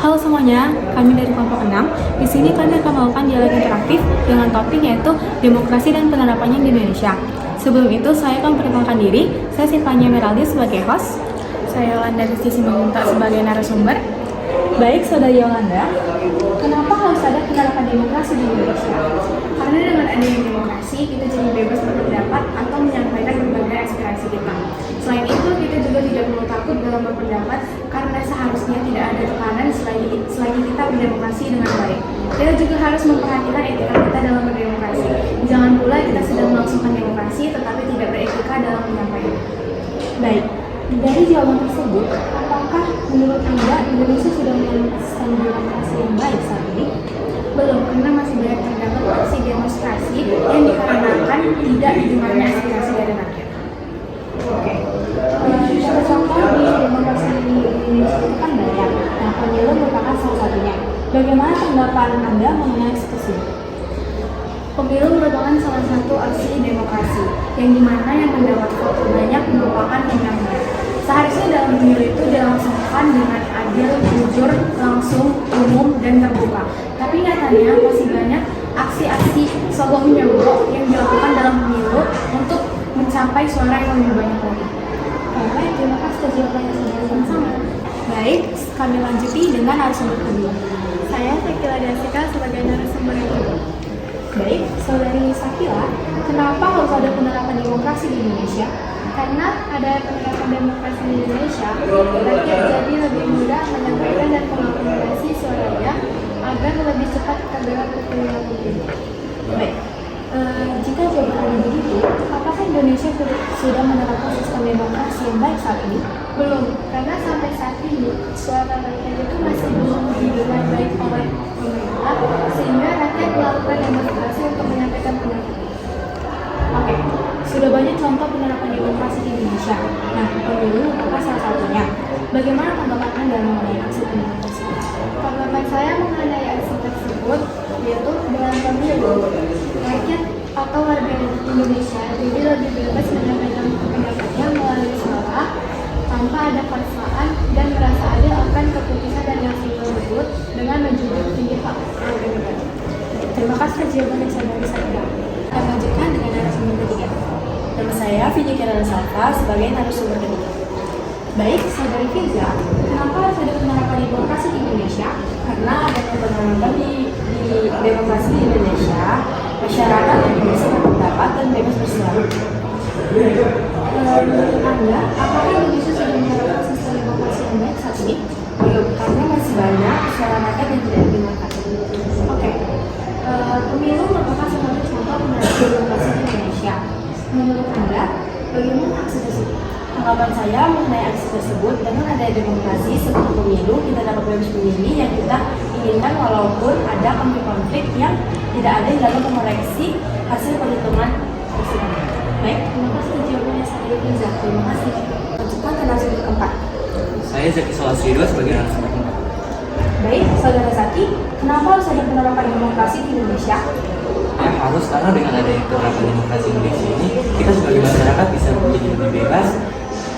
Halo semuanya, kami dari kelompok 6. Di sini kami akan melakukan dialog interaktif dengan topik yaitu demokrasi dan penerapannya di Indonesia. Sebelum itu, saya akan memperkenalkan diri. Saya Sifanya Meraldi sebagai host. Saya Yolanda Rizky Simanjuntak sebagai narasumber. Baik, Saudari Yolanda, kenapa harus ada penerapan demokrasi di Indonesia? Karena dengan adanya demokrasi, kita jadi bebas berpendapat atau menyampaikan berbagai aspirasi kita. Selain itu, kita juga tidak perlu takut dalam berpendapat karena seharusnya tidak ada tekanan selagi kita berdemokrasi dengan baik. Kita juga harus memperhatikan etika kita dalam berdemokrasi. Jangan pula kita sedang melangsungkan demokrasi tetapi tidak beretika dalam menyampaikan. Baik, dari jawaban tersebut, apakah menurut Anda Indonesia sudah memiliki sistem demokrasi yang baik saat ini? Belum, karena masih banyak terdapat aksi demonstrasi yang dikarenakan tidak didengarnya aspirasi dari rakyat. Oke. Contoh di demokrasi di Indonesia itu kan banyak. Nah, pemilu merupakan salah satunya. Bagaimana tanggapan Anda mengenai hal tersebut? Pemilu merupakan salah satu aksi demokrasi, yang dimana yang mendapat vote banyak merupakan pemenangnya. Seharusnya dalam pemilu itu dilangsungkan dengan adil, jujur, langsung, umum, dan terbuka. Tapi nyatanya masih banyak aksi-aksi sogok menyogok yang dilakukan dalam pemilu untuk mencapai suara yang lebih banyak lagi. Baik, terima kasih atas jawabannya sama-sama. Baik, kami lanjuti dengan narasumber kedua. Saya Sakila Dasika sebagai narasumber kedua. Baik, Saudari Sakila, kenapa harus ada penerapan demokrasi di Indonesia? Karena ada penerapan demokrasi di Indonesia, rakyat jadi lebih mudah menyampaikan dan mengakomodasi suaranya agar lebih cepat tergerak ke pilihan pemilu. Baik, jika jawaban Anda begitu, apakah Indonesia sudah menerapkan sistem demokrasi yang baik saat ini? Belum, karena sampai saat ini suara rakyat itu masih belum didengar baik oleh pemerintah, sehingga rakyat melakukan demonstrasi untuk menyampaikan pendapat. Oke, sudah banyak contoh penerapan demokrasi di Indonesia. Nah, pemilu merupakan salah satunya. Bagaimana tanggapan Anda mengenai aksi pemilu tersebut? Tanggapan saya mengenai aksi tersebut yaitu dalam pemilu, rakyat atau warga Indonesia jadi lebih bebas menyampaikan pendapatnya melalui suara tanpa ada paksaan dan merasa adil akan keputusan dari hasil tersebut dengan menjunjung tinggi hak warga negara. Terima kasih atas jawaban yang Saudari Sakila. Kita lanjutkan dengan narasumber ketiga. Nama saya Vija Kirana Salva sebagai narasumber ketiga. Baik, Saudari Firza, kenapa harus ada penerapan demokrasi di Indonesia? Karena ada penerapan di demokrasi di Indonesia, masyarakat yang bisa berpendapat dan bebas bersuara. Menurut Anda, apakah Indonesia sudah menerapkan sistem demokrasi yang baik saat ini? Belum, karena masih banyak suara rakyat yang tidak didengarkan. Oke, pemilu merupakan salah satu contoh penerapan demokrasi di Indonesia. Menurut Anda, bagaimana aksi tersebut? Tanggapan saya mengenai aksi tersebut, dengan adanya demokrasi seperti pemilu, kita dapat bebas memilih yang kita inginkan walaupun ada konflik-konflik yang tidak ada yang dapat mengoreksi hasil perhitungan tersebut. Baik, terima kasih atas jawabannya Saudari Firza. Terima kasih. Lanjutkan ke narasumber keempat. Saya Zaki Solasrido sebagai narasumber keempat. Baik, Saudara Zaki, kenapa harus ada penerapan demokrasi di Indonesia? Ya harus, karena dengan adanya penerapan demokrasi Indonesia ini, kita sebagai masyarakat bisa menjadi lebih bebas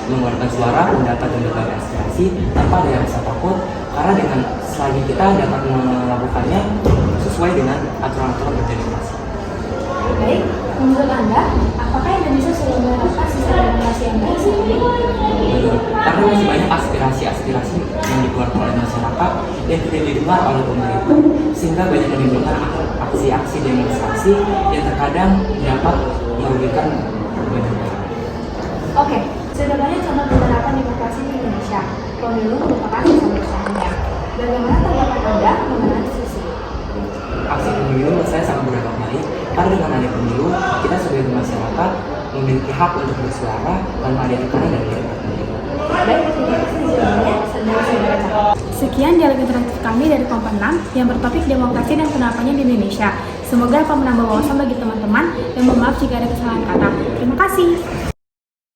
mengeluarkan suara, pendapat dan berbagai aspirasi tanpa ada rasa takut, karena dengan selagi kita dapat melakukannya sesuai dengan aturan-aturan berdemokrasi. Baik, menurut Anda, apakah Indonesia sudah menerapkan sistem demokrasi yang baik saat ini? Belum, karena masih banyak aspirasi-aspirasi yang dikeluarkan oleh masyarakat yang tidak didengar oleh pemerintah, sehingga banyak menimbulkan aksi-aksi demonstrasi yang terkadang dapat merugikan banyak orang. Oke, sudah banyak contoh penerapan demokrasi di Indonesia. Pemilu merupakan salah satunya. Bagaimana tanggapan Anda mengenai isu? Aksi pemilu menurut saya sangat berdampak baik, karena dengan adanya pemilu, kita sebagai masyarakat memiliki hak untuk bersuara tanpa ada tekanan dari pemerintah. Baik, terima kasih jawabannya. Sekian dialog interaktif kami dari kelompok 6 yang bertopik demokrasi dan penerapannya di Indonesia. Semoga dapat menambah wawasan bagi teman-teman dan mohon maaf jika ada kesalahan kata. Terima kasih.